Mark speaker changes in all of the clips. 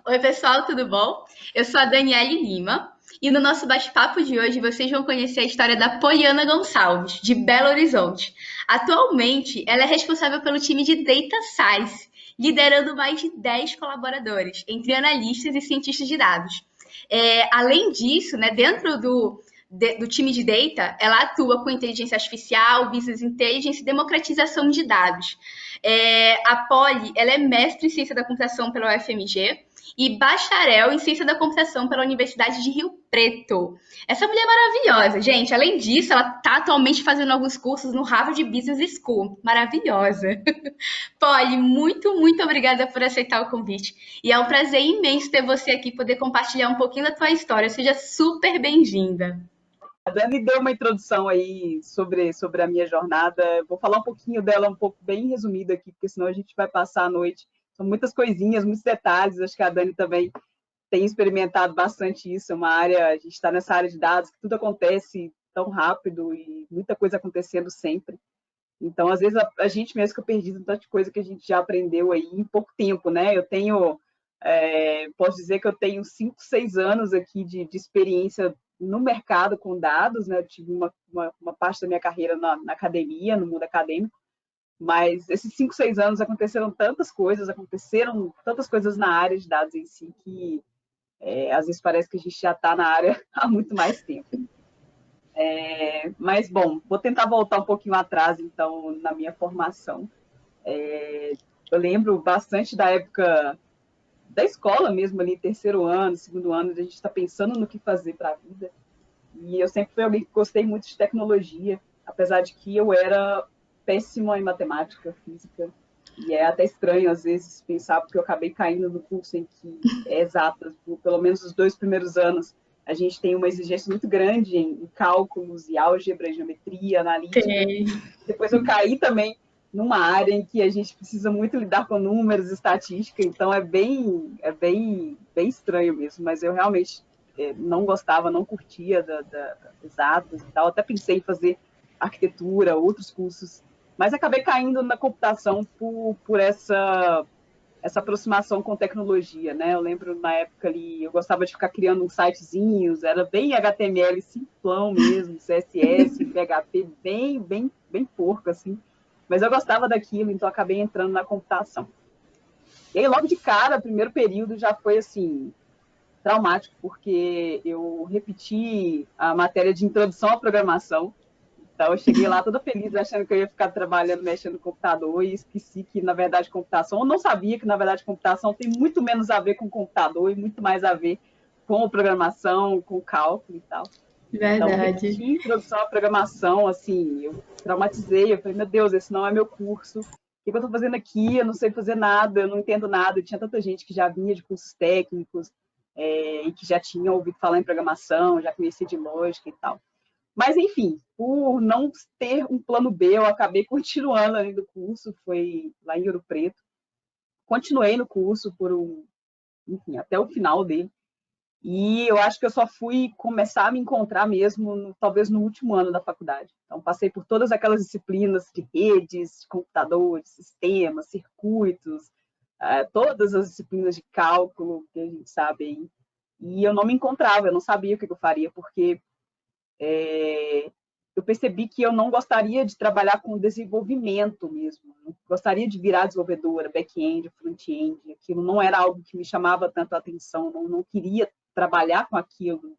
Speaker 1: Oi, pessoal, tudo bom? Eu sou a Daniele Lima e no nosso bate-papo de hoje vocês vão conhecer a história da Poliana Gonçalves, de Belo Horizonte. Atualmente, ela é responsável pelo time de Data Science, liderando mais de 10 colaboradores, entre analistas e cientistas de dados. Além disso, né, dentro do time de Data, ela atua com inteligência artificial, business intelligence e democratização de dados. A Poli, ela é mestre em ciência da computação pela UFMG, e bacharel em Ciência da Computação pela Universidade de Rio Preto. Essa mulher é maravilhosa, gente. Além disso, ela está atualmente fazendo alguns cursos no Harvard Business School. Maravilhosa. Polly, muito obrigada por aceitar o convite. E é um prazer imenso ter você aqui, poder compartilhar um pouquinho da tua história. Seja super bem-vinda.
Speaker 2: A Dani deu uma introdução aí sobre a minha jornada. Vou falar um pouquinho dela, um pouco bem resumido aqui, porque senão a gente vai passar a noite. São muitas coisinhas, muitos detalhes. Acho que a Dani também tem experimentado bastante isso. É uma área, a gente está nessa área de dados, que tudo acontece tão rápido e muita coisa acontecendo sempre. Então, às vezes, a gente mesmo fica perdido em tanta coisa que a gente já aprendeu aí em pouco tempo, né? Posso dizer que eu tenho 5, 6 anos aqui de experiência no mercado com dados, né? Eu tive uma parte da minha carreira na academia, no mundo acadêmico, mas esses 5, 6 anos aconteceram tantas coisas na área de dados em si, que às vezes parece que a gente já está na área há muito mais tempo. Mas, bom, vou tentar voltar um pouquinho atrás, então, na minha formação. Eu lembro bastante da época da escola mesmo, ali, terceiro ano, segundo ano, a gente está pensando no que fazer para a vida. E eu sempre fui alguém que gostei muito de tecnologia, apesar de que eu era péssima em matemática, física. E é até estranho, às vezes, pensar, porque eu acabei caindo no curso em que é exatas, pelo menos os 2 primeiros anos, a gente tem uma exigência muito grande em cálculos e álgebra, geometria, analítica.
Speaker 1: Sim.
Speaker 2: Depois eu caí também numa área em que a gente precisa muito lidar com números, estatística, então bem estranho mesmo, mas eu realmente não gostava, não curtia exatas e tal, até pensei em fazer arquitetura, outros cursos, mas acabei caindo na computação por essa aproximação com tecnologia, né? Eu lembro na época ali, eu gostava de ficar criando uns sitezinhos, era bem HTML simplão mesmo, CSS, PHP, bem porco, assim. Mas eu gostava daquilo, então acabei entrando na computação. E aí, logo de cara, o primeiro período já foi, assim, traumático, porque eu repeti a matéria de introdução à programação. Então, eu cheguei lá toda feliz, achando que eu ia ficar trabalhando, mexendo no computador, e esqueci que, na verdade, computação, eu não sabia que, na verdade, computação tem muito menos a ver com computador e muito mais a ver com programação, com cálculo e tal. Então,
Speaker 1: Verdade.
Speaker 2: repetir introdução à programação, assim, eu traumatizei, eu falei, meu Deus, esse não é meu curso, o que eu estou fazendo aqui? Eu não sei fazer nada, eu não entendo nada. Tinha tanta gente que já vinha de cursos técnicos e que já tinha ouvido falar em programação, já conhecia de lógica e tal. Mas, enfim, por não ter um plano B, eu acabei continuando ali no curso, foi lá em Ouro Preto. Continuei no curso enfim, até o final dele. E eu acho que eu só fui começar a me encontrar mesmo, talvez no último ano da faculdade. Então, passei por todas aquelas disciplinas de redes, de computadores, sistemas, circuitos, todas as disciplinas de cálculo que a gente sabe aí. E eu não me encontrava, eu não sabia o que eu faria, porque eu percebi que eu não gostaria de trabalhar com desenvolvimento mesmo. Não gostaria de virar desenvolvedora, back-end, front-end. Aquilo não era algo que me chamava tanto a atenção. Não queria trabalhar com aquilo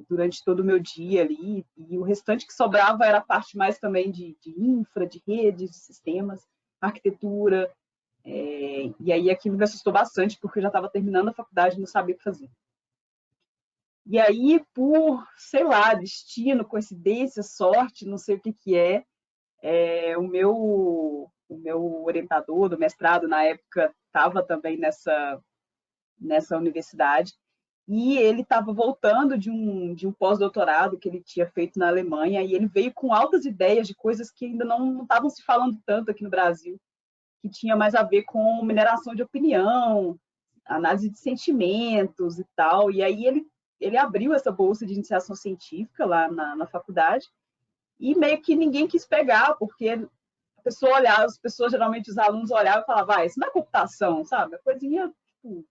Speaker 2: durante todo o meu dia ali. E o restante que sobrava era a parte mais também de infra, de redes, de sistemas, arquitetura. E aí aquilo me assustou bastante, porque eu já estava terminando a faculdade e não sabia o que fazer. E aí, por, sei lá, destino, coincidência, sorte, não sei o que o meu orientador do mestrado, na época, estava também nessa universidade, e ele estava voltando de um pós-doutorado que ele tinha feito na Alemanha, e ele veio com altas ideias de coisas que ainda não estavam se falando tanto aqui no Brasil, que tinha mais a ver com mineração de opinião, análise de sentimentos e tal. E aí ele abriu essa bolsa de iniciação científica lá na faculdade e meio que ninguém quis pegar, porque a pessoa olhava, geralmente os alunos olhavam e falavam, isso não é computação, sabe? É coisinha tipo,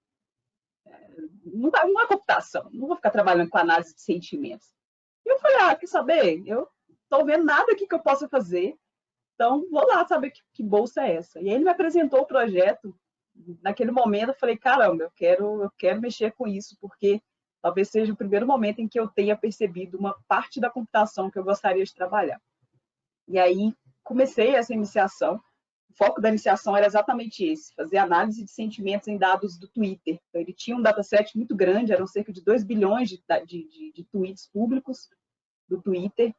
Speaker 2: não é computação, não vou ficar trabalhando com análise de sentimentos. E eu falei, quer saber? Eu estou vendo nada aqui que eu possa fazer, então vou lá saber que bolsa é essa. E aí ele me apresentou o projeto. Naquele momento eu falei, caramba, eu quero mexer com isso, porque talvez seja o primeiro momento em que eu tenha percebido uma parte da computação que eu gostaria de trabalhar. E aí comecei essa iniciação. O foco da iniciação era exatamente esse, fazer análise de sentimentos em dados do Twitter. Então, ele tinha um dataset muito grande, eram cerca de 2 bilhões de tweets públicos do Twitter,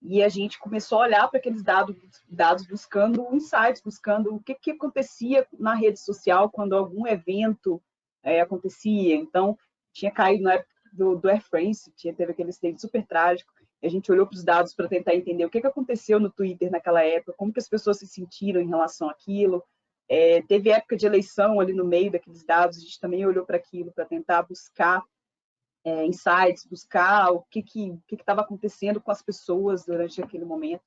Speaker 2: e a gente começou a olhar para aqueles dados buscando insights, buscando o que acontecia na rede social quando algum evento acontecia. Então, tinha caído na época do Air France, teve aquele acidente super trágico, e a gente olhou para os dados para tentar entender o que aconteceu no Twitter naquela época, como que as pessoas se sentiram em relação àquilo. Teve época de eleição ali no meio daqueles dados, a gente também olhou para aquilo para tentar buscar insights, buscar o que estava acontecendo com as pessoas durante aquele momento.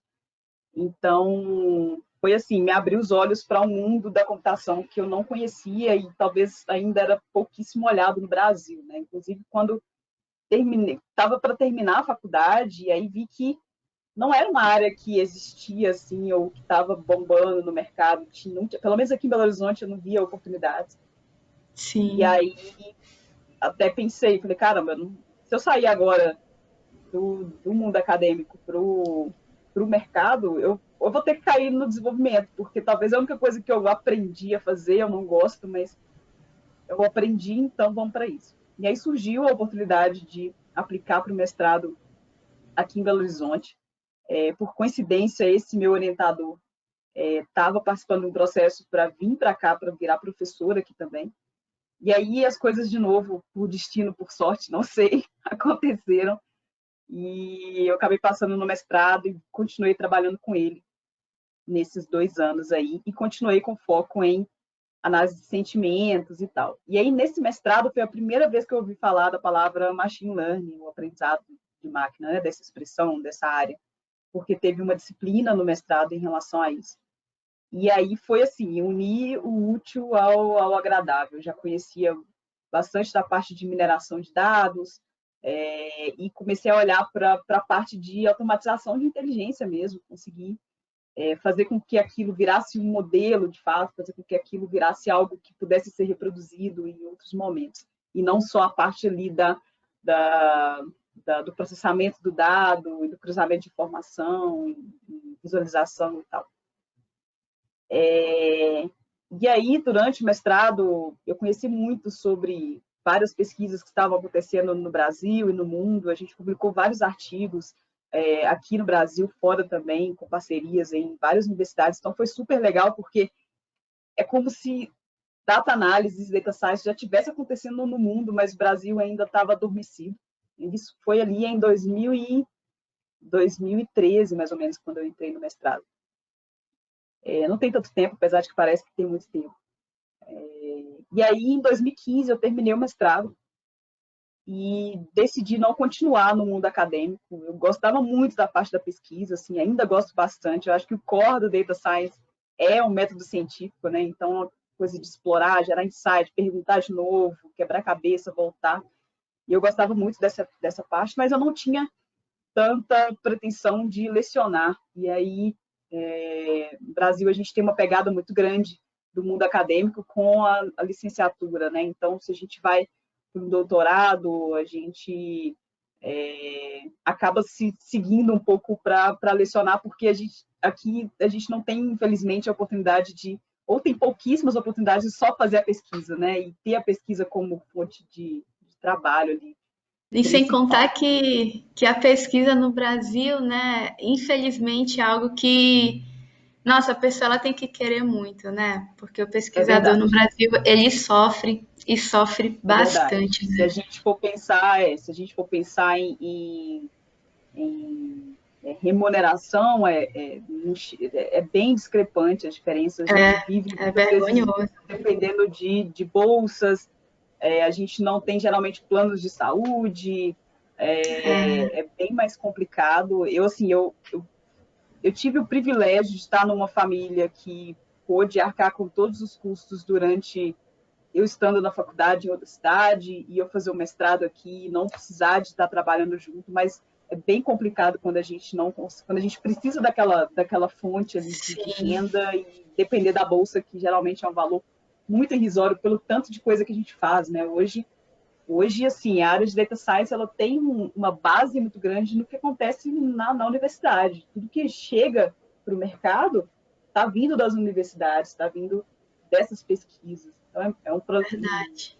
Speaker 2: Então, foi assim, me abriu os olhos para um mundo da computação que eu não conhecia e talvez ainda era pouquíssimo olhado no Brasil, né? Inclusive, quando estava para terminar a faculdade, e aí vi que não era uma área que existia assim, ou que estava bombando no mercado, pelo menos aqui em Belo Horizonte eu não via oportunidades.
Speaker 1: Sim.
Speaker 2: E aí até pensei, falei, caramba, se eu sair agora do mundo acadêmico para o mercado, eu vou ter que cair no desenvolvimento, porque talvez a única coisa que eu aprendi a fazer, eu não gosto, mas eu aprendi, então vamos para isso. E aí surgiu a oportunidade de aplicar para o mestrado aqui em Belo Horizonte. Por coincidência, esse meu orientador estava participando de um processo para vir para cá, para virar professora aqui também. E aí as coisas, de novo, por destino, por sorte, não sei, aconteceram. E eu acabei passando no mestrado e continuei trabalhando com ele nesses 2 anos aí. E continuei com foco em análise de sentimentos e tal. E aí, nesse mestrado, foi a primeira vez que eu ouvi falar da palavra machine learning, o aprendizado de máquina, né, dessa expressão, dessa área, porque teve uma disciplina no mestrado em relação a isso. E aí foi assim, unir o útil ao agradável. Eu já conhecia bastante da parte de mineração de dados, e comecei a olhar para a parte de automatização de inteligência mesmo, conseguir fazer com que aquilo virasse um modelo, de fato, fazer com que aquilo virasse algo que pudesse ser reproduzido em outros momentos, e não só a parte ali do processamento do dado e do cruzamento de informação, visualização e tal. E aí, durante o mestrado, eu conheci muito sobre várias pesquisas que estavam acontecendo no Brasil e no mundo. A gente publicou vários artigos aqui no Brasil, fora também, com parcerias em várias universidades. Então, foi super legal, porque é como se data análise, data science já estivesse acontecendo no mundo, mas o Brasil ainda estava adormecido. E isso foi ali em 2013, mais ou menos, quando eu entrei no mestrado. Não tem tanto tempo, apesar de que parece que tem muito tempo. E aí, em 2015, eu terminei o mestrado e decidi não continuar no mundo acadêmico. Eu gostava muito da parte da pesquisa, assim, ainda gosto bastante. Eu acho que o core do Data Science é um método científico, né? Então, a coisa de explorar, gerar insight, perguntar de novo, quebrar a cabeça, voltar. E eu gostava muito dessa parte, mas eu não tinha tanta pretensão de lecionar. E aí, no Brasil, a gente tem uma pegada muito grande do mundo acadêmico com a licenciatura, né? Então, se a gente vai para um doutorado, a gente acaba se seguindo um pouco para lecionar, porque aqui a gente não tem, infelizmente, a oportunidade de, ou tem pouquíssimas oportunidades de só fazer a pesquisa, né? E ter a pesquisa como fonte de trabalho ali.
Speaker 1: E sem contar que a pesquisa no Brasil, né, infelizmente é algo que, nossa, a pessoa ela tem que querer muito, né? Porque o pesquisador no Brasil, ele sofre e sofre bastante,
Speaker 2: Se a
Speaker 1: né?
Speaker 2: gente for pensar, em remuneração, é bem discrepante as diferenças. A gente vive
Speaker 1: É
Speaker 2: muitas vezes
Speaker 1: vergonhoso.
Speaker 2: dependendo de bolsas, a gente não tem geralmente planos de saúde, é bem mais complicado. Eu tive o privilégio de estar numa família que pôde arcar com todos os custos durante eu estando na faculdade em outra cidade e eu fazer o mestrado aqui, não precisar de estar trabalhando junto, mas é bem complicado quando a gente não quando a gente precisa daquela fonte ali de
Speaker 1: Sim,
Speaker 2: renda e depender da bolsa, que geralmente é um valor muito irrisório pelo tanto de coisa que a gente faz, né? Hoje assim, a área de data science ela tem uma base muito grande no que acontece na universidade. Tudo que chega para o mercado está vindo das universidades, está vindo dessas pesquisas. Então,
Speaker 1: verdade.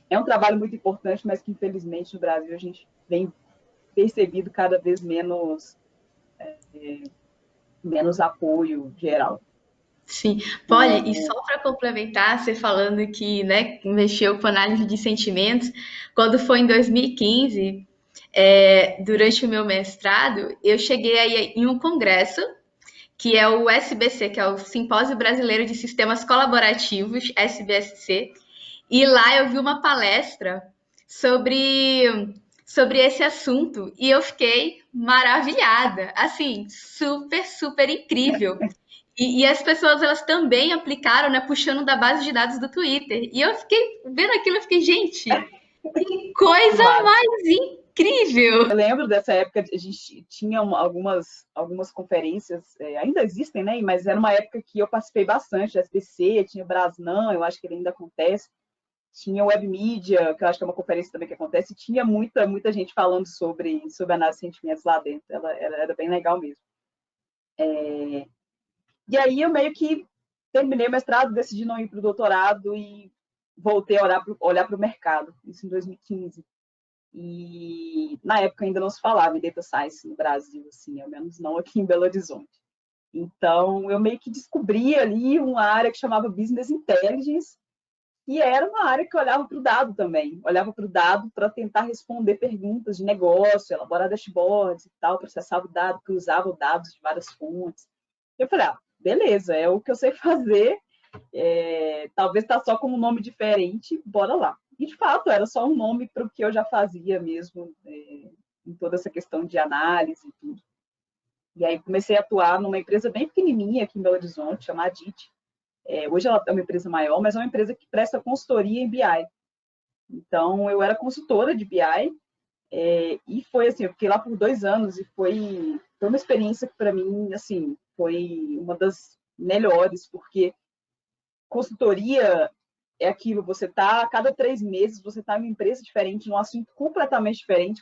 Speaker 2: é um trabalho muito importante, mas que infelizmente no Brasil a gente vem percebido cada vez menos apoio geral.
Speaker 1: Sim. Polly, e só para complementar, você falando que, né, mexeu com análise de sentimentos, quando foi em 2015, durante o meu mestrado, eu cheguei aí em um congresso, que é o SBC, que é o Simpósio Brasileiro de Sistemas Colaborativos, SBSC, e lá eu vi uma palestra sobre esse assunto e eu fiquei maravilhada, assim, super, super incrível. E as pessoas elas também aplicaram, né, puxando da base de dados do Twitter. E eu fiquei vendo aquilo, eu fiquei, gente, que
Speaker 2: Que
Speaker 1: coisa
Speaker 2: massa.
Speaker 1: mais incrível!
Speaker 2: Eu lembro dessa época, a gente tinha algumas conferências, ainda existem, né? Mas era uma época que eu participei bastante, SBC, tinha Brasnan, eu acho que ele ainda acontece, tinha Web Media, que eu acho que é uma conferência também que acontece, e tinha muita gente falando sobre análise de sentimentos lá dentro, era bem legal mesmo. E aí eu meio que terminei o mestrado, decidi não ir para o doutorado e voltei a olhar para o mercado, isso em 2015. E na época ainda não se falava em data science no Brasil, assim, ao menos não aqui em Belo Horizonte. Então eu meio que descobri ali uma área que chamava Business Intelligence, e era uma área que eu olhava para o dado também, olhava para o dado para tentar responder perguntas de negócio, elaborar dashboards e tal, processava o dado, cruzava dados de várias fontes. Eu falei, beleza, é o que eu sei fazer, talvez está só com um nome diferente, bora lá. E de fato era só um nome para o que eu já fazia mesmo, em toda essa questão de análise e tudo. E aí comecei a atuar numa empresa bem pequenininha aqui em Belo Horizonte, chamada DIT. Hoje ela é uma empresa maior, mas é uma empresa que presta consultoria em BI. Então eu era consultora de BI, e foi assim, eu fiquei lá por 2 anos e foi uma experiência que para mim assim foi uma das melhores, porque consultoria é aquilo, você está a cada 3 meses, você está em uma empresa diferente, num assunto completamente diferente,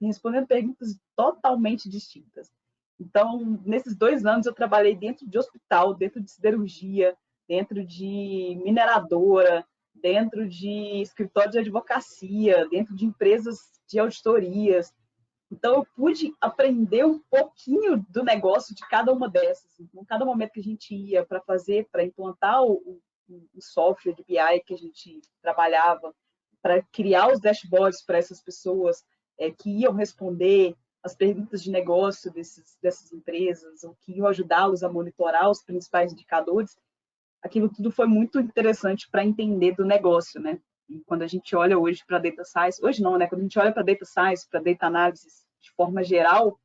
Speaker 2: respondendo perguntas totalmente distintas. Então, nesses 2 anos, eu trabalhei dentro de hospital, dentro de siderurgia, dentro de mineradora, dentro de escritório de advocacia, dentro de empresas de auditorias. Então, eu pude aprender um pouquinho do negócio de cada uma dessas. Então, cada momento que a gente ia para implantar o software de BI que a gente trabalhava, para criar os dashboards para essas pessoas que iam responder as perguntas de negócio dessas empresas, ou que iam ajudá-los a monitorar os principais indicadores, aquilo tudo foi muito interessante para entender do negócio, né? E quando a gente olha hoje para data science, hoje não, né? Quando a gente olha para data science, para data analysis de forma geral,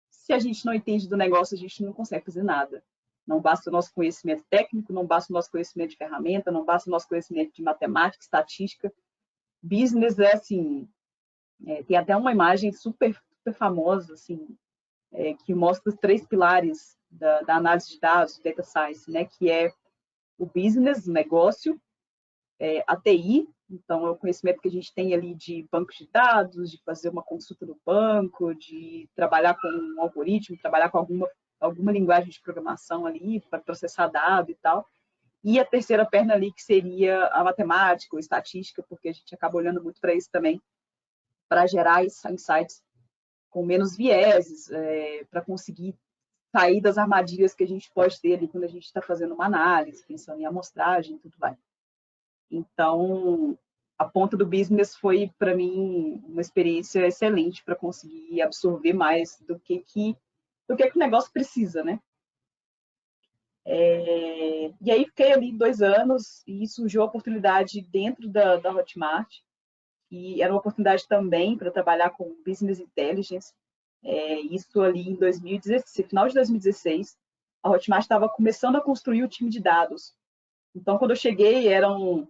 Speaker 2: se a gente não entende do negócio, a gente não consegue fazer nada. Não basta o nosso conhecimento técnico, não basta o nosso conhecimento de ferramenta, não basta o nosso conhecimento de matemática, estatística. Business é assim, tem até uma imagem super famosa, assim, que mostra os 3 pilares da análise de dados, data science, né? Que é o business, o negócio, a TI, então é o conhecimento que a gente tem ali de bancos de dados, de fazer uma consulta no banco, de trabalhar com um algoritmo, trabalhar com alguma linguagem de programação ali para processar dado e tal. E a terceira perna ali, que seria a matemática ou estatística, porque a gente acaba olhando muito para isso também, para gerar insights com menos vieses, para conseguir sair das armadilhas que a gente pode ter ali quando a gente está fazendo uma análise, pensando em amostragem e tudo mais. Então, a ponta do business foi, para mim, uma experiência excelente para conseguir absorver mais do que o negócio precisa, né? E aí fiquei ali 2 anos e surgiu a oportunidade dentro da Hotmart, e era uma oportunidade também para trabalhar com Business Intelligence. Isso ali em 2016, final de 2016, a Hotmart estava começando a construir o time de dados. Então, quando eu cheguei, eram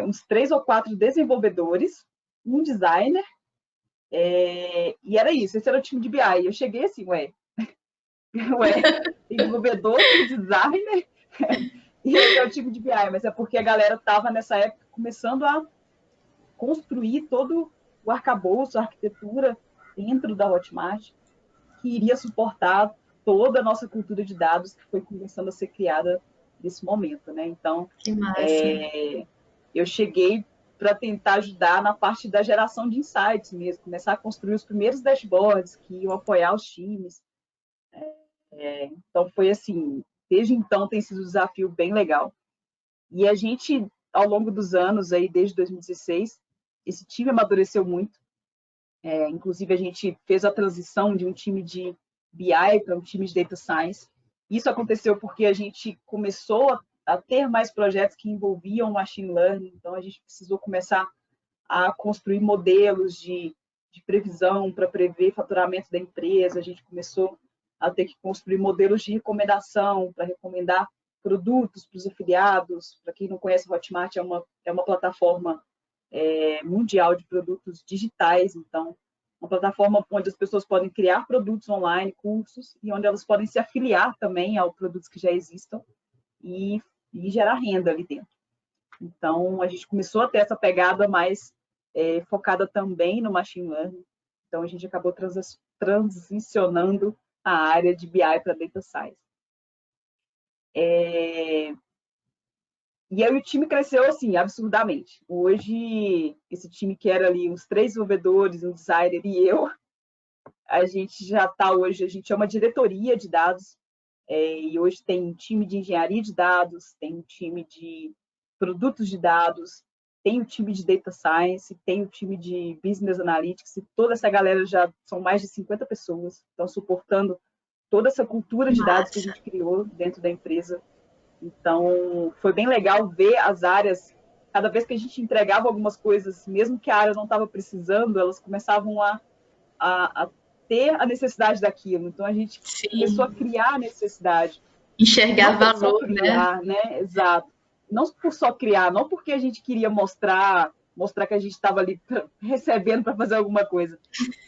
Speaker 2: uns 3 ou 4 desenvolvedores, um designer, e era isso, esse era o time de BI. Eu cheguei assim, tem desenvolvedor, tem designer, e esse é o time de BI, mas é porque a galera estava nessa época começando a construir todo o arcabouço, a arquitetura dentro da Hotmart, que iria suportar toda a nossa cultura de dados que foi começando a ser criada nesse momento, né? Então,
Speaker 1: Que massa.
Speaker 2: eu cheguei para tentar ajudar na parte da geração de insights mesmo, começar a construir os primeiros dashboards que iam apoiar os times. Então, foi assim, desde então tem sido um desafio bem legal. E a gente, ao longo dos anos, aí, desde 2016, esse time amadureceu muito. Inclusive, a gente fez a transição de um time de BI para um time de Data Science. Isso aconteceu porque a gente começou a ter mais projetos que envolviam machine learning, então a gente precisou começar a construir modelos de previsão para prever faturamento da empresa, a gente começou a ter que construir modelos de recomendação para recomendar produtos para os afiliados. Para quem não conhece, a Hotmart é uma plataforma mundial de produtos digitais, então, uma plataforma onde as pessoas podem criar produtos online, cursos, e onde elas podem se afiliar também a produtos que já existam e gerar renda ali dentro. Então, a gente começou a ter essa pegada mais focada também no machine learning. Então, a gente acabou transicionando a área de BI para Data Science. E aí o time cresceu assim, absurdamente. Hoje, esse time que era ali uns 3 desenvolvedores, um designer e eu, a gente já está hoje, a gente é uma diretoria de dados, e hoje tem um time de engenharia de dados, tem um time de produtos de dados, tem o time de data science, tem o time de business analytics, e toda essa galera já são mais de 50 pessoas, estão suportando toda essa cultura de dados que a gente criou dentro da empresa. Então, foi bem legal ver as áreas, cada vez que a gente entregava algumas coisas, mesmo que a área não estava precisando, elas começavam a ter a necessidade daquilo. Então, a gente começou a
Speaker 1: Sim.
Speaker 2: criar a necessidade.
Speaker 1: Enxergar
Speaker 2: Não por só
Speaker 1: valor, né?
Speaker 2: criar, né? Exato. Não por só criar, não porque a gente queria mostrar que a gente estava ali recebendo para fazer alguma coisa,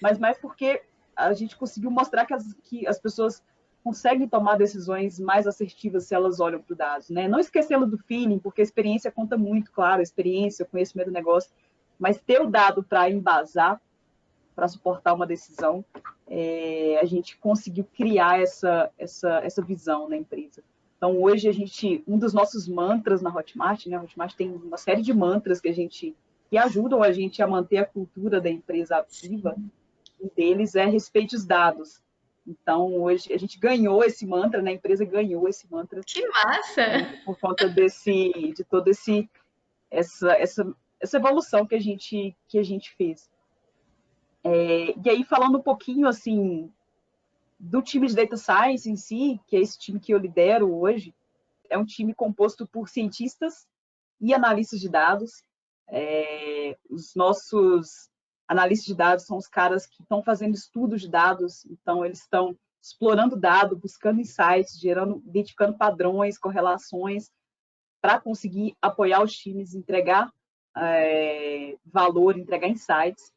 Speaker 2: mas mais porque a gente conseguiu mostrar que as pessoas conseguem tomar decisões mais assertivas se elas olham para o dados, né? Não esquecendo do feeling, porque a experiência conta muito, claro, a experiência, o conhecimento do negócio, mas ter o dado para embasar, para suportar uma decisão, a gente conseguiu criar essa visão na empresa. Então, hoje, um dos nossos mantras na Hotmart, né? A Hotmart tem uma série de mantras que ajudam a gente a manter a cultura da empresa ativa. Um deles é respeite os dados. Então, hoje, a gente ganhou esse mantra, né? A empresa ganhou esse mantra
Speaker 1: Que massa!
Speaker 2: por conta de toda essa evolução que a gente fez. E aí, falando um pouquinho, assim, do time de Data Science em si, que é esse time que eu lidero hoje, é um time composto por cientistas e analistas de dados. Os nossos analistas de dados são os caras que estão fazendo estudos de dados, então eles estão explorando dados, buscando insights, identificando padrões, correlações, para conseguir apoiar os times, entregar valor, entregar insights.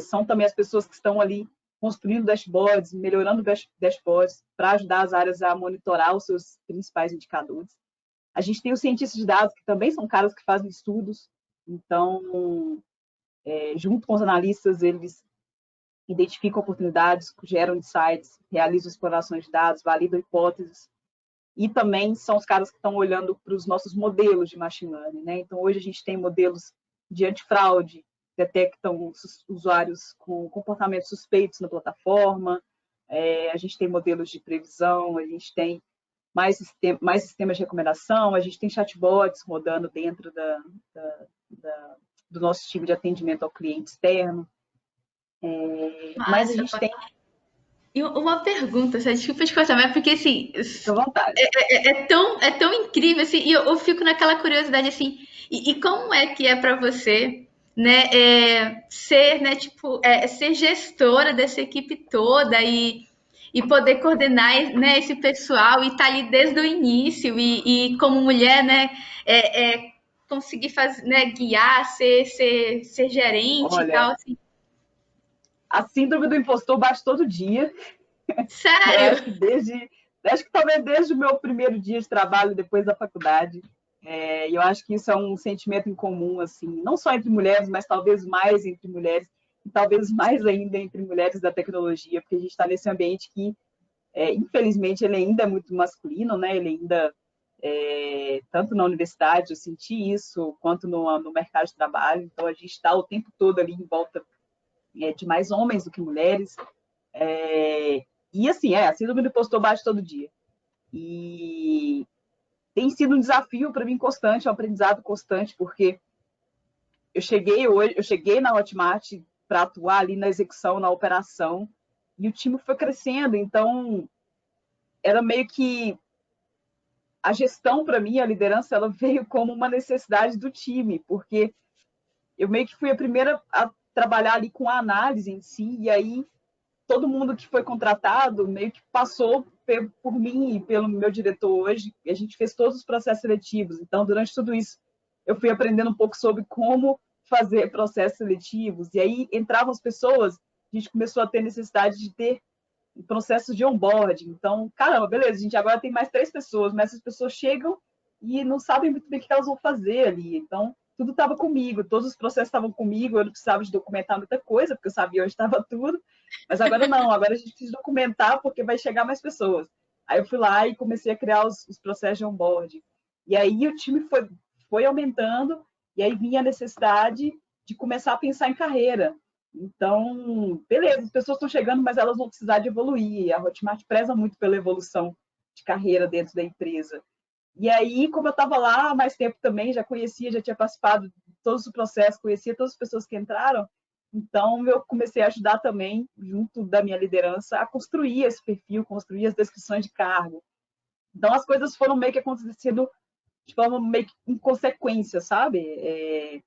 Speaker 2: São também as pessoas que estão ali construindo dashboards, melhorando dashboards para ajudar as áreas a monitorar os seus principais indicadores. A gente tem os cientistas de dados, que também são caras que fazem estudos, então, junto com os analistas, eles identificam oportunidades, geram insights, realizam explorações de dados, validam hipóteses, e também são os caras que estão olhando para os nossos modelos de machine learning, né? Então, hoje a gente tem modelos de antifraude, detectam usuários com comportamentos suspeitos na plataforma, a gente tem modelos de previsão, a gente tem mais sistemas de recomendação, a gente tem chatbots rodando dentro do nosso time de atendimento ao cliente externo. Mas a
Speaker 1: Massa.
Speaker 2: gente tem...
Speaker 1: E uma pergunta, desculpa te cortar, mas porque assim,
Speaker 2: Fica à vontade.
Speaker 1: é tão incrível assim, e eu fico naquela curiosidade assim, e como é que é para você, né, ser, né, tipo, ser gestora dessa equipe toda e poder coordenar, né, esse pessoal e estar ali desde o início e como mulher, né, conseguir fazer, né, guiar, ser gerente e tal,
Speaker 2: Olha,
Speaker 1: assim.
Speaker 2: a síndrome do impostor bate todo dia. Eu
Speaker 1: Sério?
Speaker 2: acho que talvez desde o meu primeiro dia de trabalho depois da faculdade. E eu acho que isso é um sentimento em comum, assim, não só entre mulheres, mas talvez mais entre mulheres, e talvez mais ainda entre mulheres da tecnologia, porque a gente está nesse ambiente que, infelizmente, ele ainda é muito masculino, né? Ele ainda, tanto na universidade, eu senti isso, quanto no mercado de trabalho. Então, a gente está o tempo todo ali em volta de mais homens do que mulheres. É, e assim, a síndrome do impostor bate todo dia. E tem sido um desafio para mim constante, um aprendizado constante, porque eu cheguei na Hotmart para atuar ali na execução, na operação, e o time foi crescendo, então era meio que a gestão para mim, a liderança, ela veio como uma necessidade do time, porque eu meio que fui a primeira a trabalhar ali com a análise em si, e aí todo mundo que foi contratado meio que passou por mim e pelo meu diretor hoje, e a gente fez todos os processos seletivos. Então, durante tudo isso, eu fui aprendendo um pouco sobre como fazer processos seletivos. E aí entravam as pessoas, a gente começou a ter necessidade de ter processos de onboarding. Então, caramba, beleza, a gente agora tem mais 3 pessoas, mas essas pessoas chegam e não sabem muito bem o que elas vão fazer ali. Então, tudo estava comigo, todos os processos estavam comigo, eu não precisava de documentar muita coisa, porque eu sabia onde estava tudo. Mas agora não, agora a gente precisa documentar porque vai chegar mais pessoas. Aí eu fui lá e comecei a criar os processos de onboarding. E aí o time foi aumentando, e aí vinha a necessidade de começar a pensar em carreira. Então, beleza, as pessoas estão chegando, mas elas vão precisar de evoluir. A Hotmart preza muito pela evolução de carreira dentro da empresa. E aí, como eu estava lá há mais tempo também, já conhecia, já tinha participado de todos os processos, conhecia todas as pessoas que entraram, então eu comecei a ajudar também, junto da minha liderança, a construir esse perfil, construir as descrições de cargo. Então as coisas foram meio que acontecendo de forma meio que em consequência, sabe?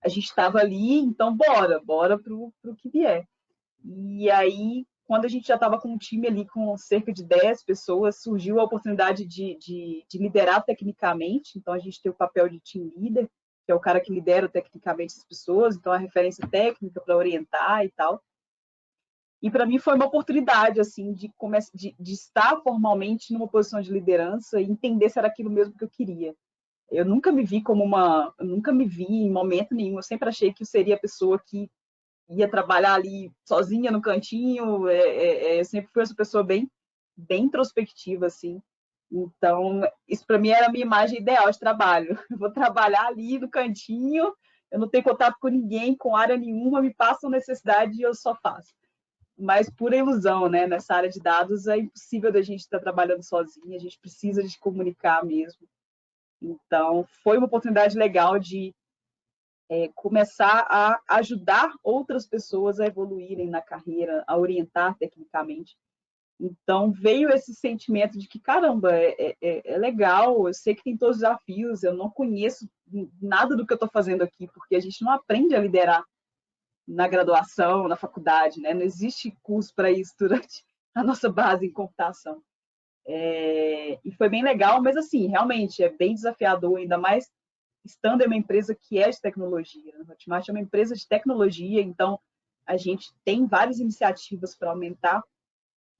Speaker 2: A gente estava ali, então bora para o que vier. E aí, quando a gente já estava com um time ali com cerca de 10 pessoas, surgiu a oportunidade de liderar tecnicamente. Então, a gente tem o papel de team leader, que é o cara que lidera tecnicamente as pessoas, então a referência técnica para orientar e tal. E para mim foi uma oportunidade assim de estar formalmente numa posição de liderança e entender se era aquilo mesmo que eu queria. Eu nunca me vi eu nunca me vi em momento nenhum. Eu sempre achei que eu seria a pessoa que ia trabalhar ali sozinha no cantinho. Eu sempre fui essa pessoa bem introspectiva, assim. Então, isso para mim era a minha imagem ideal de trabalho. Eu vou trabalhar ali no cantinho, eu não tenho contato com ninguém, com área nenhuma, me passam necessidade e eu só faço. Mas pura ilusão, né? Nessa área de dados é impossível da gente estar trabalhando sozinha, a gente precisa de comunicar mesmo. Então, foi uma oportunidade legal de começar a ajudar outras pessoas a evoluírem na carreira, a orientar tecnicamente. Então, veio esse sentimento de que, caramba, é legal, eu sei que tem todos os desafios, eu não conheço nada do que eu estou fazendo aqui, porque a gente não aprende a liderar na graduação, na faculdade, né? Não existe curso para isso durante a nossa base em computação. E foi bem legal, mas assim, realmente é bem desafiador, ainda mais estando em uma empresa que é de tecnologia. A Hotmart é uma empresa de tecnologia, então a gente tem várias iniciativas para aumentar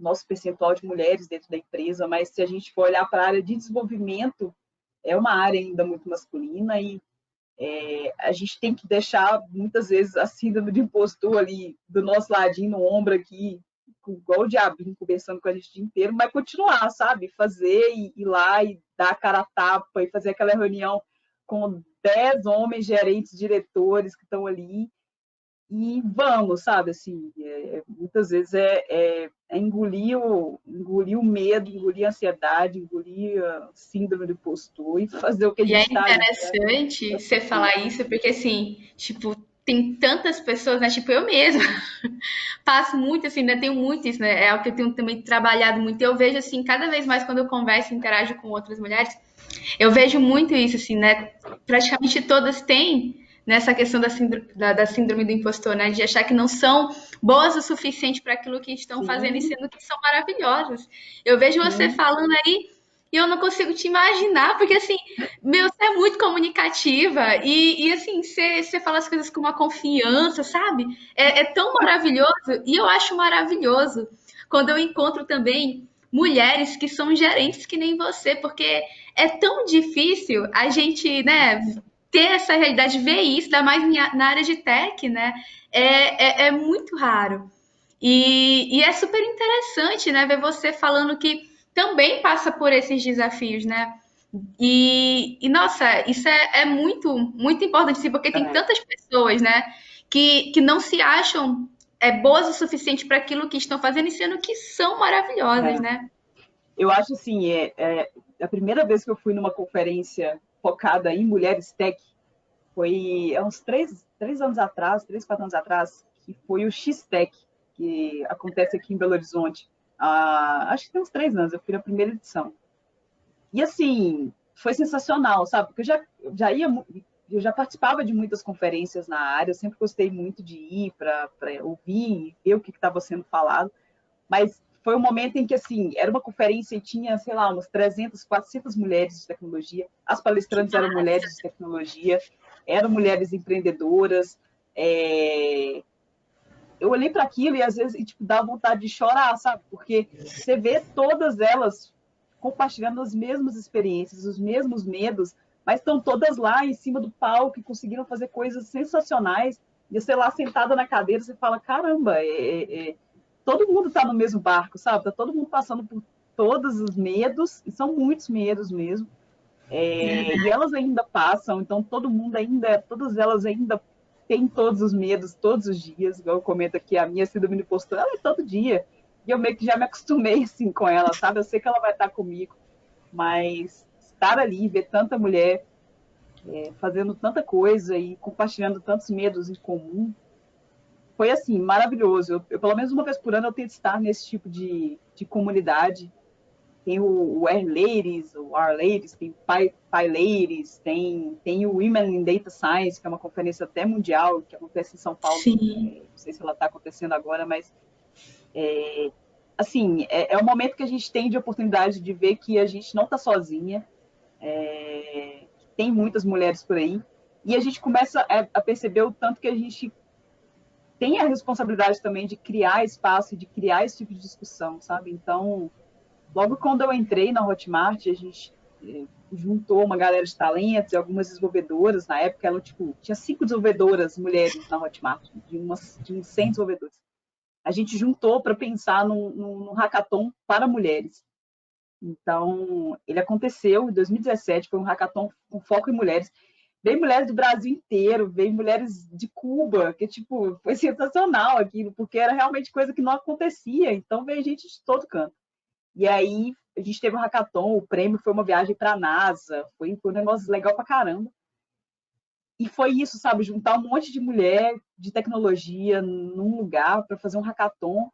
Speaker 2: nosso percentual de mulheres dentro da empresa, mas se a gente for olhar para a área de desenvolvimento, é uma área ainda muito masculina e a gente tem que deixar, muitas vezes, a síndrome de impostor ali do nosso ladinho, no ombro aqui, igual o diabinho conversando com a gente o dia inteiro, mas continuar, sabe? Fazer e ir lá e dar a cara a tapa e fazer aquela reunião com 10 homens gerentes, diretores que estão ali e vamos, sabe? Assim, muitas vezes engolir o medo, engolir a ansiedade, engolir a síndrome do impostor e fazer o que a
Speaker 1: E é
Speaker 2: gente está ali
Speaker 1: interessante
Speaker 2: para
Speaker 1: você
Speaker 2: fazer.
Speaker 1: falar isso, porque assim, tipo, tem tantas pessoas, né? Tipo, eu mesma passo muito, assim, né? Tenho muito isso, né? É algo que eu tenho também trabalhado muito. Eu vejo, assim, cada vez mais quando eu converso e interajo com outras mulheres, eu vejo muito isso, assim, né? Praticamente todas têm nessa questão da síndrome do impostor, né? De achar que não são boas o suficiente para aquilo que estão fazendo e
Speaker 2: Sim,
Speaker 1: sendo que são maravilhosas. Eu vejo você
Speaker 2: sim.
Speaker 1: falando aí e eu não consigo te imaginar, porque assim, meu, você é muito comunicativa e assim, você fala as coisas com uma confiança, sabe? É tão maravilhoso e eu acho maravilhoso quando eu encontro também mulheres que são gerentes que nem você, porque é tão difícil a gente, né, ter essa realidade, ver isso, ainda mais na área de tech, né? É muito raro. E é super interessante, né, ver você falando que também passa por esses desafios, né? Nossa, isso é muito, muito importante, assim, porque tem
Speaker 2: É,
Speaker 1: tantas pessoas, né, que não se acham boas o suficiente para aquilo que estão fazendo, e sendo que são maravilhosas,
Speaker 2: é.
Speaker 1: né?
Speaker 2: Eu acho assim, a primeira vez que eu fui numa conferência focada em mulheres tech foi há uns 3 anos atrás, 4 anos atrás, que foi o X-Tech, que acontece aqui em Belo Horizonte. Acho que tem uns 3 anos, eu fui na primeira edição. E assim, foi sensacional, sabe? Porque eu já participava de muitas conferências na área, eu sempre gostei muito de ir para ouvir, ver o que estava sendo falado, mas foi um momento em que, assim, era uma conferência e tinha, sei lá, umas 300, 400 mulheres de tecnologia, as
Speaker 1: Que
Speaker 2: palestrantes eram mulheres de tecnologia, eram mulheres empreendedoras, eu olhei para aquilo e às vezes tipo, dá vontade de chorar, sabe? Porque você vê todas elas compartilhando as mesmas experiências, os mesmos medos, mas estão todas lá em cima do palco e conseguiram fazer coisas sensacionais. E você lá sentada na cadeira, você fala, caramba, todo mundo está no mesmo barco, sabe? Está todo mundo passando por todos os medos, e são muitos medos mesmo. E elas ainda passam, então todas elas ainda têm todos os medos todos os dias, igual eu comento aqui, a minha síndrome do impostor, ela é todo dia. E eu meio que já me acostumei assim com ela, sabe? Eu sei que ela vai estar comigo, mas estar ali, ver tanta mulher fazendo tanta coisa e compartilhando tantos medos em comum, foi assim, maravilhoso. Pelo menos uma vez por ano eu tento estar nesse tipo de comunidade. Tem o Air Ladies, o Our Ladies, tem Pi Ladies, tem o Women in Data Science, que é uma conferência até mundial, que acontece em São Paulo.
Speaker 1: sim,
Speaker 2: Não sei se ela está acontecendo agora, mas assim, é um momento que a gente tem de oportunidade de ver que a gente não está sozinha, que tem muitas mulheres por aí, e a gente começa a perceber o tanto que a gente tem a responsabilidade também de criar espaço, de criar esse tipo de discussão, sabe? Então, logo quando eu entrei na Hotmart, a gente juntou uma galera de talentos e algumas desenvolvedoras. Na época, ela, tipo, tinha 5 desenvolvedoras mulheres na Hotmart, de uns 100 desenvolvedores. A gente juntou para pensar num hackathon para mulheres. Então, ele aconteceu em 2017, foi um hackathon com foco em mulheres. Veio mulheres do Brasil inteiro, veio mulheres de Cuba, que, tipo, foi sensacional aquilo, porque era realmente coisa que não acontecia. Então, veio gente de todo canto. E aí a gente teve um hackathon, o prêmio foi uma viagem para a NASA, foi um negócio legal pra caramba. E foi isso, sabe, juntar um monte de mulher de tecnologia num lugar para fazer um hackathon,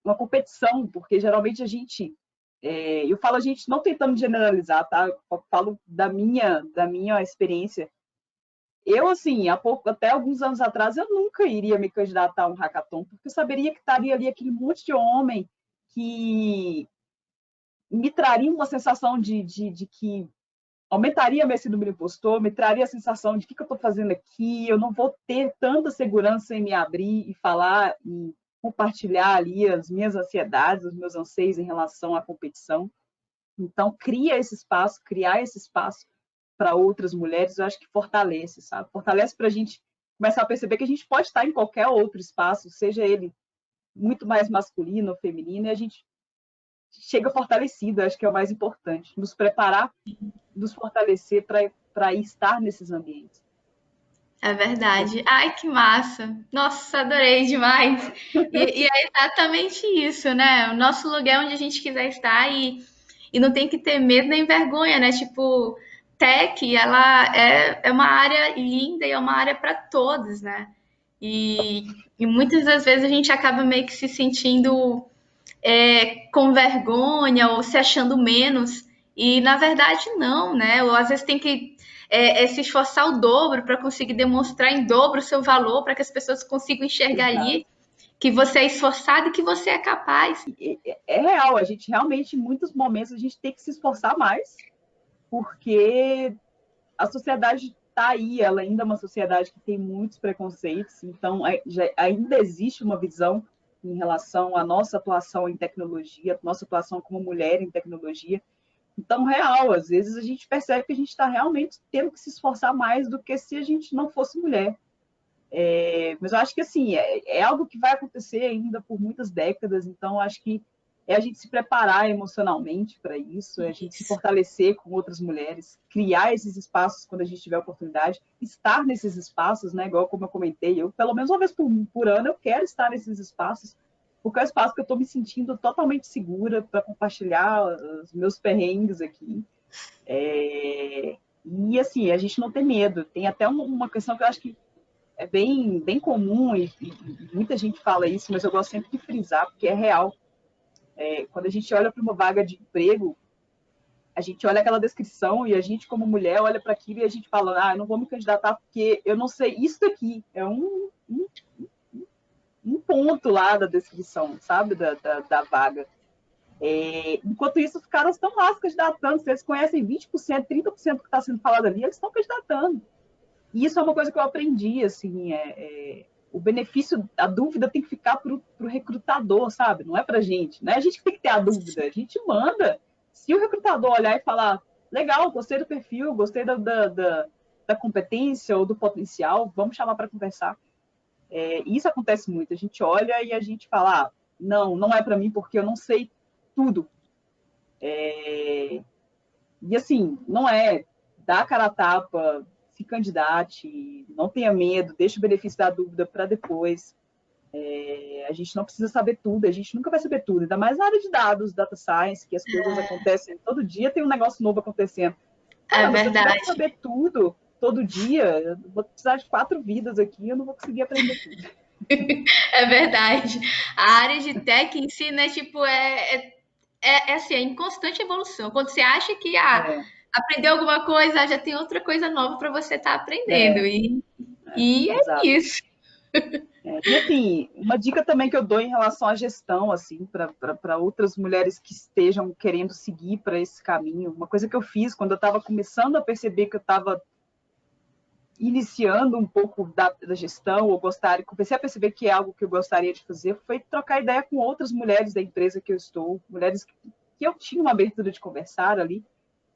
Speaker 2: uma competição, porque geralmente a gente, eu falo a gente não tentando generalizar, tá? Eu falo da minha experiência. Eu, assim, até alguns anos atrás, eu nunca iria me candidatar a um hackathon, porque eu saberia que estaria ali aquele monte de homem que me traria uma sensação de que aumentaria minha síndrome do impostor, me traria a sensação de o que eu estou fazendo aqui, eu não vou ter tanta segurança em me abrir e falar e compartilhar ali as minhas ansiedades, os meus anseios em relação à competição. Então, criar esse espaço para outras mulheres, eu acho que fortalece, sabe? Fortalece para a gente começar a perceber que a gente pode estar em qualquer outro espaço, seja ele muito mais masculino ou feminino, e a gente chega fortalecido, acho que é o mais importante. Nos preparar, nos fortalecer para estar nesses ambientes.
Speaker 1: é verdade. Ai, que massa! Nossa, adorei demais. E é exatamente isso, né? O nosso lugar é onde a gente quiser estar e não tem que ter medo nem vergonha, né? Tipo, tech, ela é uma área linda e é uma área para todos, né? E muitas das vezes a gente acaba meio que se sentindo com vergonha ou se achando menos. E na verdade não, né? Ou às vezes tem que se esforçar o dobro para conseguir demonstrar em dobro o seu valor, para que as pessoas consigam enxergar
Speaker 2: Exato.
Speaker 1: ali que você é esforçado e que você é capaz.
Speaker 2: É real, a gente realmente, em muitos momentos, a gente tem que se esforçar mais, porque a sociedade está aí, ela ainda é uma sociedade que tem muitos preconceitos, então ainda existe uma visão em relação à nossa atuação em tecnologia, nossa atuação como mulher em tecnologia. Então, real, às vezes a gente percebe que a gente está realmente tendo que se esforçar mais do que se a gente não fosse mulher. Mas eu acho que assim é algo que vai acontecer ainda por muitas décadas, então acho que é a gente se preparar emocionalmente para isso, é a gente se
Speaker 1: Isso.
Speaker 2: fortalecer com outras mulheres, criar esses espaços quando a gente tiver oportunidade, estar nesses espaços, né? Igual como eu comentei, eu pelo menos uma vez por ano eu quero estar nesses espaços, porque é o espaço que eu estou me sentindo totalmente segura para compartilhar os meus perrengues aqui. E assim, a gente não tem medo. Tem até uma questão que eu acho que é bem comum e muita gente fala isso, mas eu gosto sempre de frisar, porque é real. Quando a gente olha para uma vaga de emprego, a gente olha aquela descrição e a gente, como mulher, olha para aquilo e a gente fala, eu não vou me candidatar porque eu não sei isso aqui. É um ponto lá da descrição, sabe, da vaga. Enquanto isso, os caras estão lá se candidatando. Se eles conhecem 20%, 30% do que está sendo falado ali, eles estão candidatando. E isso é uma coisa que eu aprendi, assim, o benefício, a dúvida tem que ficar para o recrutador, sabe? Não é para a gente, não é a gente que tem que ter a dúvida, a gente manda. Se o recrutador olhar e falar, legal, gostei do perfil, gostei da competência ou do potencial, vamos chamar para conversar. Isso acontece muito, a gente olha e a gente fala, não é para mim porque eu não sei tudo. E assim, não é dar a cara a tapa, se candidate, não tenha medo, deixe o benefício da dúvida para depois. A gente não precisa saber tudo, a gente nunca vai saber tudo, ainda mais na área de dados, data science, que as coisas acontecem, todo dia tem um negócio novo acontecendo.
Speaker 1: É
Speaker 2: Caramba, se eu tiver que
Speaker 1: verdade.
Speaker 2: saber tudo, todo dia, eu vou precisar de 4 vidas aqui, eu não vou conseguir aprender tudo.
Speaker 1: É verdade. A área de tech em si, né, tipo, assim, é em constante evolução. Quando você acha que
Speaker 2: É,
Speaker 1: aprendeu alguma coisa, já tem outra coisa nova para você estar aprendendo.
Speaker 2: é,
Speaker 1: E é
Speaker 2: exato.
Speaker 1: isso.
Speaker 2: E assim, uma dica também que eu dou em relação à gestão, assim, para outras mulheres que estejam querendo seguir para esse caminho, uma coisa que eu fiz quando eu estava começando a perceber que eu estava iniciando um pouco da gestão, ou comecei a perceber que é algo que eu gostaria de fazer, foi trocar ideia com outras mulheres da empresa que eu estou, mulheres que eu tinha uma abertura de conversar ali,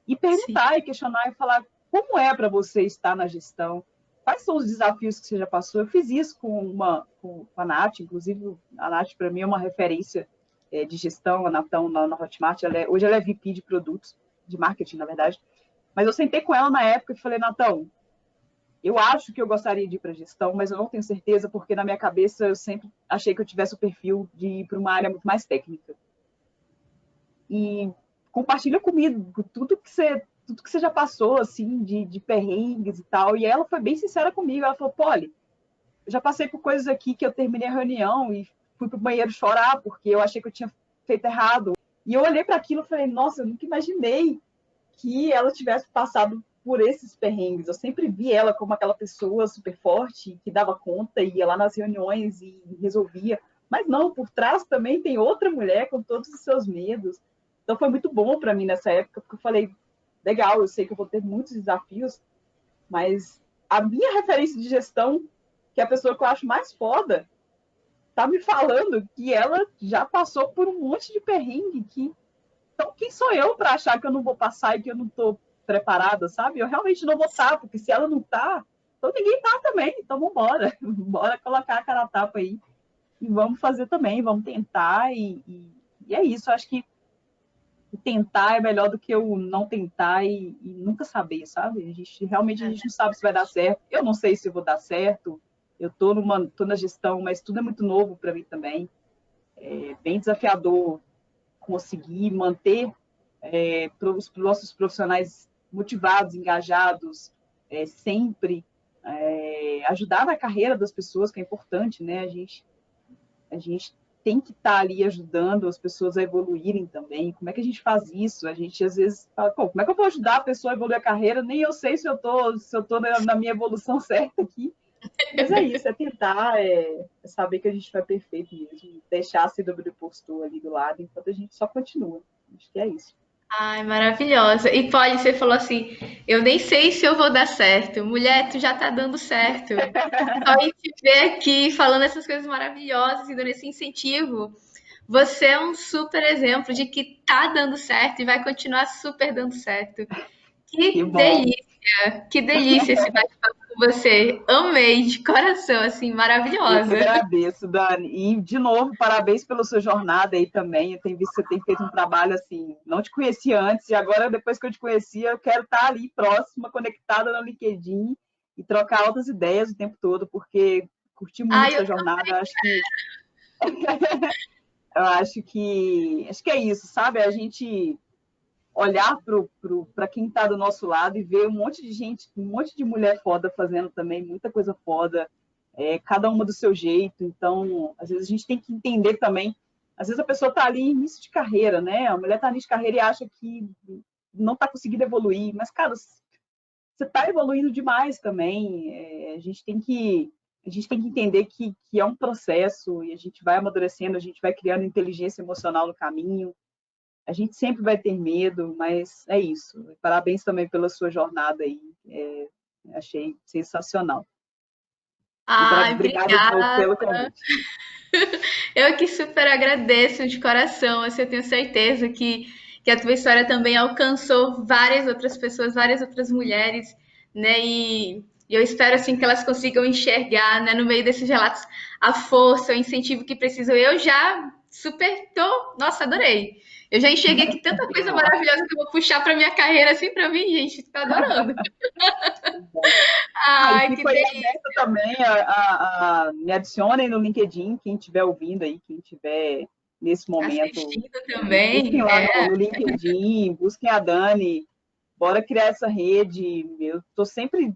Speaker 2: e
Speaker 1: Sim.
Speaker 2: perguntar e questionar e falar como é para você estar na gestão, quais são os desafios que você já passou. Eu fiz isso com a Nath, inclusive a Nath para mim é uma referência de gestão, a Natão na Hotmart, hoje ela é VP de produtos, de marketing na verdade, mas eu sentei com ela na época e falei, Natão, eu acho que eu gostaria de ir para gestão, mas eu não tenho certeza, porque na minha cabeça eu sempre achei que eu tivesse o perfil de ir para uma área muito mais técnica. E compartilha comigo tudo que você já passou, assim, de perrengues e tal. E ela foi bem sincera comigo. Ela falou, Polly, eu já passei por coisas aqui que eu terminei a reunião e fui pro banheiro chorar porque eu achei que eu tinha feito errado. E eu olhei para aquilo e falei, nossa, eu nunca imaginei que ela tivesse passado por esses perrengues. Eu sempre vi ela como aquela pessoa super forte que dava conta, ia lá nas reuniões e resolvia. Mas não, por trás também tem outra mulher com todos os seus medos. Então foi muito bom para mim nessa época, porque eu falei, legal, eu sei que eu vou ter muitos desafios, mas a minha referência de gestão, que é a pessoa que eu acho mais foda, tá me falando que ela já passou por um monte de perrengue que então, quem sou eu para achar que eu não vou passar e que eu não estou preparada, sabe? Eu realmente não vou estar, porque se ela não está, então ninguém está também. Então, vamos embora. Bora colocar a cara a tapa aí e vamos fazer também, vamos tentar. E é isso. Eu acho que o tentar é melhor do que o não tentar e nunca saber, sabe? Realmente a gente não sabe se vai dar certo. Eu não sei se vou dar certo. Eu tô na gestão, mas tudo é muito novo para mim também. É bem desafiador conseguir manter os nossos profissionais motivados, engajados, sempre ajudar na carreira das pessoas, que é importante, né? A gente tem que estar ali ajudando as pessoas a evoluírem também. Como é que a gente faz isso? A gente às vezes fala, pô, como é que eu vou ajudar a pessoa a evoluir a carreira? Nem eu sei se eu tô na minha evolução certa aqui. Mas é isso, é tentar, é saber que a gente não é perfeito mesmo, deixar a síndrome do impostor ali do lado, enquanto a gente só continua. Acho que é isso.
Speaker 1: Ai, maravilhosa. E Polly, você falou assim: eu nem sei se eu vou dar certo. Mulher, tu já tá dando certo. Só em te ver aqui falando essas coisas maravilhosas e dando esse incentivo. Você é um super exemplo de que tá dando certo e vai continuar super dando certo.
Speaker 2: Que
Speaker 1: Que
Speaker 2: bom.
Speaker 1: delícia, que delícia esse bate-papo com você. Amei de coração, assim,
Speaker 2: Eu que
Speaker 1: maravilhosa.
Speaker 2: agradeço, Dani. E, de novo, parabéns pela sua jornada aí também. Eu tenho visto que você tem feito um trabalho assim. Não te conhecia antes, e agora, depois que eu te conheci, eu quero estar ali próxima, conectada no LinkedIn e trocar altas ideias o tempo todo, porque curti muito
Speaker 1: Ai, eu
Speaker 2: sua jornada. Acho que é isso, sabe? A gente olhar para quem está do nosso lado e ver um monte de gente, um monte de mulher foda fazendo também, muita coisa foda, cada uma do seu jeito. Então, às vezes a gente tem que entender também. Às vezes a pessoa está ali início de carreira, né? A mulher está início de carreira e acha que não está conseguindo evoluir. Mas, cara, você está evoluindo demais também. A gente tem que entender que é um processo e a gente vai amadurecendo, a gente vai criando inteligência emocional no caminho. A gente sempre vai ter medo, mas é isso. Parabéns também pela sua jornada aí. Achei sensacional. E
Speaker 1: Ai,
Speaker 2: obrigada de novo
Speaker 1: obrigada.
Speaker 2: pelo convite.
Speaker 1: Eu que super agradeço de coração. Assim, eu tenho certeza que a tua história também alcançou várias outras pessoas, várias outras mulheres, né? E eu espero assim que elas consigam enxergar, né, no meio desses relatos, a força, o incentivo que precisam. Eu já super tô, nossa, adorei. Eu já enxerguei aqui tanta
Speaker 2: Que
Speaker 1: coisa
Speaker 2: bom,
Speaker 1: maravilhosa que eu vou puxar para minha carreira assim para mim, gente. Tô adorando.
Speaker 2: que bom. E
Speaker 1: Ai, que
Speaker 2: fico aí
Speaker 1: delícia.
Speaker 2: aberta também me adicionem no LinkedIn, quem estiver ouvindo aí, quem estiver nesse momento,
Speaker 1: Assistindo
Speaker 2: me busquem
Speaker 1: também.
Speaker 2: lá no LinkedIn, busquem a Dani, bora criar essa rede. Eu estou sempre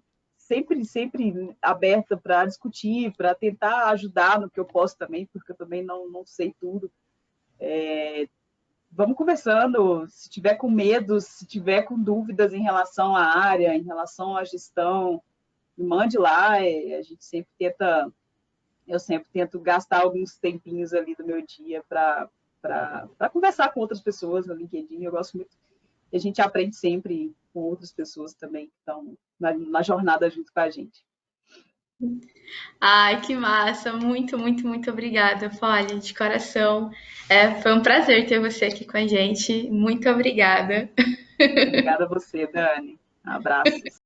Speaker 2: aberta para discutir, para tentar ajudar no que eu posso também, porque eu também não sei tudo. Vamos conversando. Se tiver com medo, se tiver com dúvidas em relação à área, em relação à gestão, me mande lá. Eu sempre tento gastar alguns tempinhos ali do meu dia para conversar com outras pessoas no LinkedIn. Eu gosto muito. E a gente aprende sempre com outras pessoas também que estão na jornada junto com a gente.
Speaker 1: Ai, que massa! Muito, muito, muito obrigada, Polly, de coração. Foi um prazer ter você aqui com a gente. Muito obrigada.
Speaker 2: Obrigada a você, Dani. Abraços.